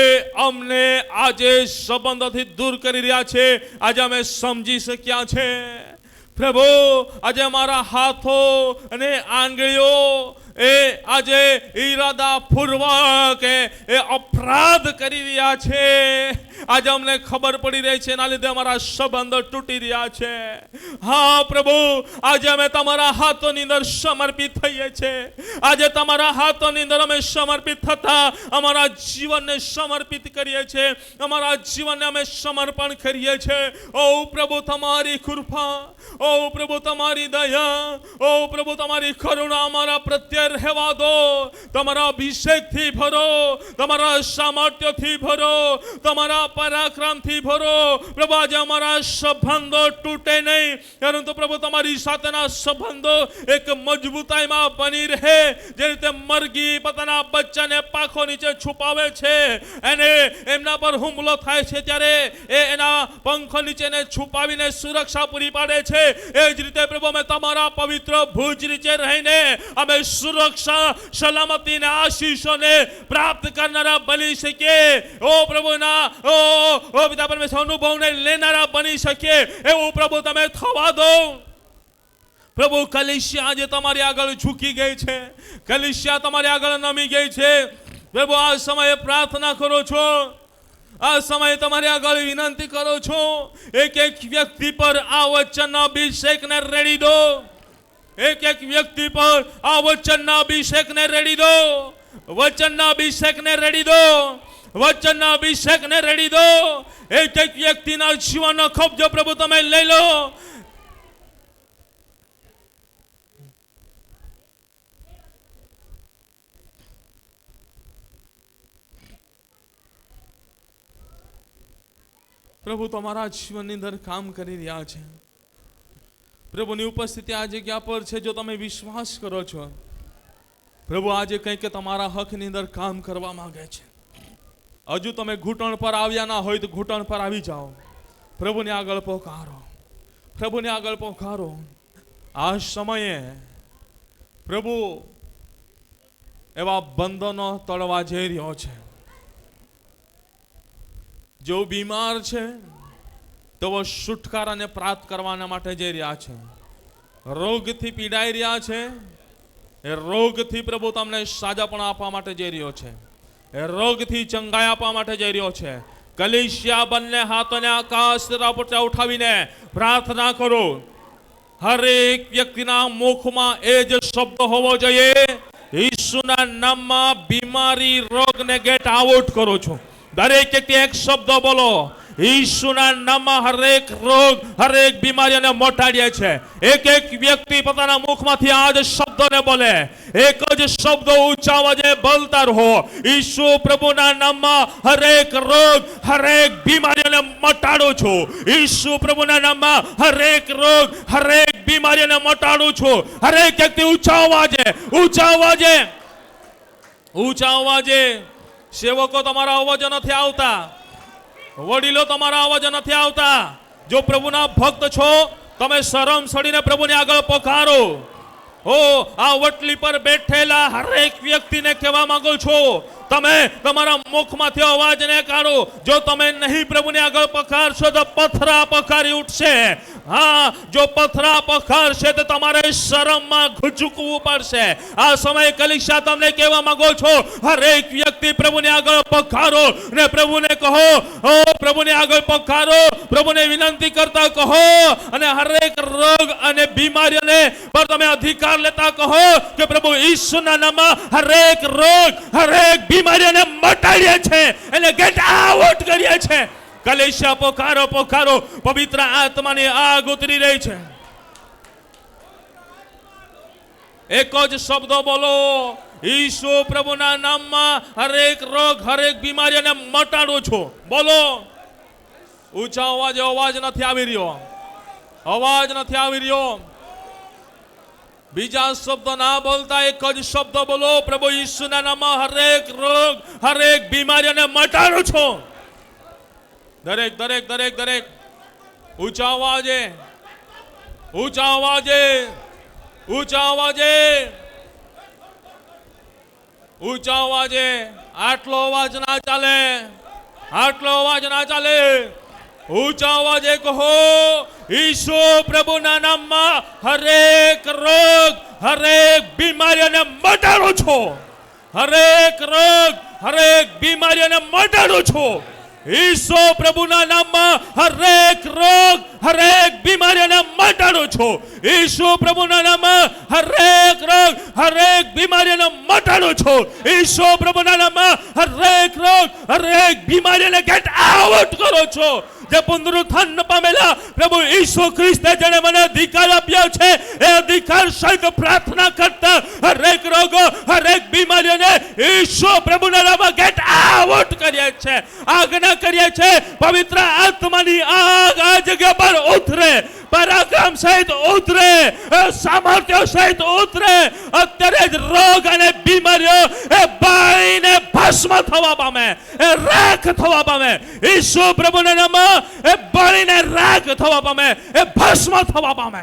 અમને આજે સંબંધોથી દૂર કરી રહ્યા છે, આજે અમે સમજી શક્યા છે. પ્રભુ આજે અમારા હાથો અને આંગળીઓ એ આજે ઈરાદાપૂર્વક એ અપરાધ કરી રહ્યા છે. આજે અમને ખબર પડી રહી છે, એના લીધે અમારા સંબંધો તૂટી રહ્યા છે. હા પ્રભુ, આજે અમે તમારા હાથોની અંદર સમર્પિત થઈએ છીએ. આજે તમારા હાથોની અંદર અમે સમર્પિત થતા અમારા જીવનને સમર્પિત કરીએ છીએ, અમારા જીવનને અમે સમર્પણ કરીએ છીએ. ઓ પ્રભુ તમારી કૃપા, ઓ પ્રભુ તમારી દયા, ઓ પ્રભુ તમારી કરુણા અમારા પ્રત્યે રહેવા દો. તમારા અભિષેકથી ભરો, તમારા સામર્થ્યથી ભરો, તમારા પરાક્રમથી ભરો. પ્રભુ આજે અમારા સંબંધો તૂટે નહીં, પરંતુ પ્રભુ તમારી સાથેના સંબંધો એક મજબૂતાઈમાં બની રહે. જે રીતે મરઘી પોતાના બચ્ચાને પાંખો નીચે છુપાવે છે, એને એમના પર હુમલો થાય છે ત્યારે એ એના પંખો નીચેને છુપાવીને સુરક્ષા પૂરી પાડે છે, એ જ રીતે પ્રભુ અમે તમારા પવિત્ર ભુજ નીચે રહીને અમે સુરક્ષા, સલામતી ને આશીષોને પ્રાપ્ત કરનારા બની શકીએ. ઓ પ્રભુના ઓ પિતા પરમેશ્વર અનુભવને લેનારા બની શકીએ એવું પ્રભુ તમે થવા દો. પ્રભુ કલીસિયા આજે તમારી આગળ ઝૂકી ગઈ છે, કલીસિયા તમારી આગળ નમી ગઈ છે. પ્રભુ આ સમયે પ્રાર્થના કરો છો, આ સમયે તમારી આગળ વિનંતી કરો છો, એક એક વ્યક્તિ પર આ વચનના અભિષેકને રેડી દો. એક એક વ્યક્તિ પર આ વચનના અભિષેકને રેડી દો. વચનના અભિષેકને રેડી દો. વચનના અભિષેકને રેડી દો. એક એક વ્યક્તિના જીવનનો કબજો પ્રભુ તમે લઈ લો. પ્રભુ તમારા જીવનની અંદર કામ કરી રહ્યા છે. પ્રભુની ઉપસ્થિતિ આ જગ્યા પર છે. જો તમે વિશ્વાસ કરો છો, પ્રભુ આજે કંઈક તમારા હકની અંદર કામ કરવા માંગે છે. હજુ તમે ઘૂંટણ પર આવ્યા ના હોય તો ઘૂંટણ પર આવી જાઓ. પ્રભુને આગળ પોકારો, પ્રભુને આગળ પોકારો. આ સમયે પ્રભુ એવા બંધનો તોડવા જઈ રહ્યો છે. જો બીમાર છે તો છુટકારાને પ્રાપ્ત કરવાના માટે જઈ રહ્યા છે. રોગથી પીડાઈ રહ્યા છે, એ રોગથી પ્રભુ તમને સાજાપણ આપવા માટે જઈ રહ્યો છે. એ રોગથી ચંગાઈ આપવા માટે જઈ રહ્યો છે. કલીસિયા બંને હાથોને આકાશ તરફ ઉઠાવીને પ્રાર્થના કરો. હરેક વ્યક્તિના મુખમાં એ જ શબ્દ હોવો જોઈએ, ઈસુના નામમાં બીમારી, રોગને ગેટ આઉટ કરો છો. દરેક વ્યક્તિ એક શબ્દ બોલો, ઈસુના નામમાં હરેક રોગ, હરેક બીમારીઓને મટાડીએ છે. એક એક વ્યક્તિ પોતાના મુખમાંથી આ જ શબ્દોને બોલે. એક જ શબ્દ ઊંચા અવાજે બોલતા રહો. ઈસુ પ્રભુના નામમાં હરેક રોગ, હરેક બીમારીઓને મટાડું છું. ઈસુ પ્રભુના નામમાં હરેક રોગ, હરેક બીમારીઓને મટાડું છું. હરેક વ્યક્તિ ઊંચા અવાજે, ઊંચા અવાજે, ઊંચા અવાજે. સેવકો તમારા અવાજો નથી આવતા, વડીલો તમારા અવાજો નથી આવતા. જો પ્રભુના ભક્ત છો, તમે શરમ છોડીને પ્રભુની આગળ પોકારો. ઓ આ વટલી પર બેઠેલા હરેક વ્યક્તિને કહેવા માંગુ છું, તમે તમારા મુખમાંથી અવાજને કાઢો. જો તમે નહીં પ્રભુને આગળ પખારશો તો પથરા પખારી ઉઠશે. હા, જો પથરા પખારશે તો તમારે શરમમાં ઝૂકવું પડશે. આ સમયે કલીસિયા તમને કહેવા માંગો છો, હરેક વ્યક્તિ પ્રભુને આગળ પખારો ને પ્રભુને કહો, ઓ પ્રભુને આગળ પખારો, પ્રભુને વિનંતી કરતા કહો અને હરેક રોગ અને બીમારીઓને પર તમે અધિકાર લેતા કહો કે પ્રભુ ઈસુના નામમાં હરેક રોગ, હરેક બીમારીઓને મટાડીએ છે, એને ગેટ આઉટ કરીએ છે. કલેશા પોકારો પોકારો, પવિત્ર આત્માની આગ ઉતરી રહી છે. એક જ શબ્દો બોલો, ઈસુ પ્રભુના નામમાં હરેક રોગ, હરેક બીમારીને મટાડું છું. બોલો ઊંચા અવાજે. અવાજ નથી આવી રહ્યો, અવાજ નથી આવી રહ્યો. બીજા શબ્દ ના બોલતા એક જ શબ્દ બોલો, પ્રભુ ઈસુના નામમાં હરેક રોગ, હરેક બીમારીને મટાડું છું. દરેક દરેક દરેક દરેક ઊંચા અવાજે, ઊંચા અવાજે, ઊંચા અવાજે, ઊંચા અવાજે. આટલો અવાજ ના ચાલે, આટલો અવાજ ના ચાલે. ઊંચા અવાજે કહો, ઈસુ પ્રભુના નામમાં હરેક રોગ, હરેક બીમારીને મટાડું છું. હરેક રોગ, હરેક બીમારીને મટાડું છું. ઈસુ પ્રભુના નામમાં હરેક રોગ, હરેક બીમારીને મટાડું છું. ઈસુ પ્રભુના નામમાં હરેક રોગ, હરેક બીમારીને મટાડું છું. ઈસુ પ્રભુના નામમાં હરેક રોગ, હરેક બીમારીને ગેટ આઉટ કરો છો. જે પુનરુત્થાન પામેલા પ્રભુ ઈસુ ખ્રિસ્તે જેણે મને અધિકાર આપ્યો છે, એ અધિકાર સહિત પ્રાર્થના કરતા હરેક રોગો, હરેક બીમારીઓને ઈસુ પ્રભુના નામમાં ગેટ આઉટ કરીએ છે, આજ્ઞા કરીએ છે. પવિત્ર આત્માની આગ આ જગ્યા પર ઉતરે, પરાક્રમ સહિત ઉતરે, સામર્થ્ય સહિત ઉતરે. અત્યારે જ રોગ અને બીમારીઓ એ બાળીને ભસ્મ થવા પામે, એ રાખ થવા પામે. ઈસુ પ્રભુના નામમાં એ બાળીને રાખ થવા પામે, એ ભસ્મ થવા પામે.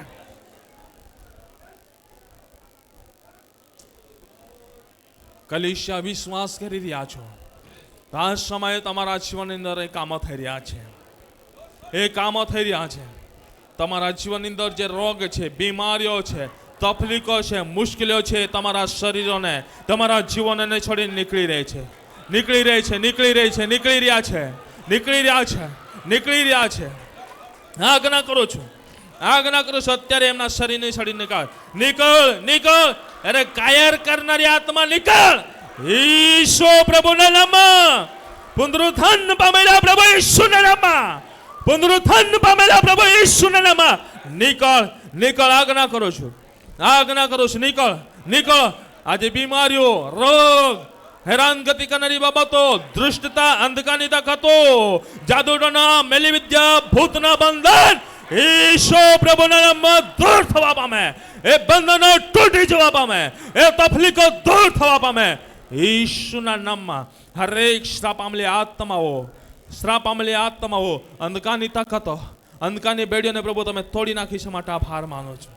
કલીસિયા વિશ્વાસ કરી રહ્યા છો, આ સમયે તમારા જીવનની અંદર એ કામો થઈ રહ્યા છે, એ કામો થઈ રહ્યા છે. તમારા જીવનની અંદર જે રોગ છે, બીમારીઓ છે, તકલીફો છે, મુશ્કેલીઓ છે, તમારા શરીરોને, તમારા જીવનને છોડીને નીકળી રહી છે, નીકળી રહી છે, નીકળી રહી છે, નીકળી રહ્યા છે, નીકળી રહ્યા છે, નીકળી રહ્યા છે. આજ્ઞા કરું છું, આજ્ઞા કરું છું, અત્યારે એમના શરીરને છોડી નીકળ, નીકળ, નીકળ. અરે કાયર કરનારી આત્મા નીકળ. ઈસુ પ્રભુના નામમાં, પુનરુત્થાન પામેલા પ્રભુ ઈસુના નામમાં, પુનરુત્થાન પામેલા પ્રભુ ઈસુના નામમાં નીકળ, નીકળ. આજ્ઞા કરું છું, આજ્ઞા કરું છું, નીકળ, નીકળ. આજે બીમારીઓ, રોગ, હેરાનગતિ કરનારી બાબતો, દૃષ્ટતા, અંધકારની તાકાતો, જાદુટોના, મેલી વિદ્યા, ભૂતના બંધન ઈસુ પ્રભુના નામમાં દૂર થવા પામે, એ બંધનો તૂટી જવા પામે, એ તકલીફો દૂર થવા પામે. ઈસુના નામમાં હરેક શ્રાપ પામેલી આત્માઓ, શ્રાપ પામેલી આત્માઓ, અંધકારની તાકાતો, અંધકારની બેડીઓને પ્રભુ તમે તોડી નાખી છે, માટે આભાર માનો છો.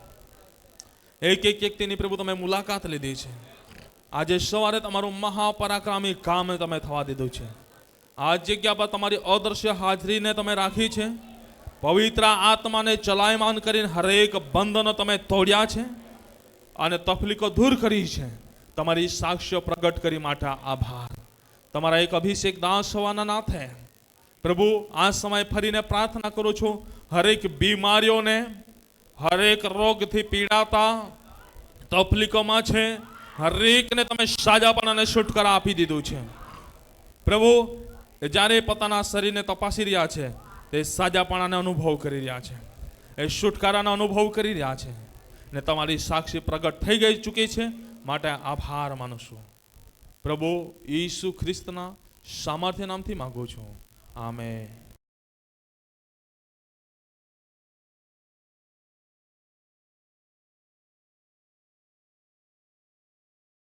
એક એક વ્યક્તિની પ્રભુ તમે મુલાકાત લીધી છે. આજે સવારે તમારું મહાપરાક્રમી કામ તમે થવા દીધું છે. આ જગ્યા પર તમારી અદૃશ્ય હાજરીને તમે રાખી છે. પવિત્ર આત્માને ચલાયમાન કરીને હરેક બંધનો તમે તોડ્યા છે અને તકલીફો દૂર કરી છે. તમારી સાક્ષ્ય પ્રગટ કરી માટે આભાર. તમારા એક અભિષેક દાસ હોવાના નાથે પ્રભુ આ સમય ફરીને પ્રાર્થના કરું છું, હરેક બીમારીઓને, હરેક રોગથી પીડાતા, તકલીફોમાં છે, હરેકને તમે સાજાપણ અને છુટકારા આપી દીધું છે. પ્રભુ જ્યારે પોતાના શરીરને તપાસી રહ્યા છે, તે સાજાપણાને અનુભવ કરી રહ્યા છે, એ છુટકારાનો અનુભવ કરી રહ્યા છે ને તમારી સાક્ષી પ્રગટ થઈ ગઈ ચૂકી છે, માટે આભાર માનું છું. પ્રભુ ઈસુ ખ્રિસ્તના સામર્થ્ય નામથી માંગુ છું. આમેન.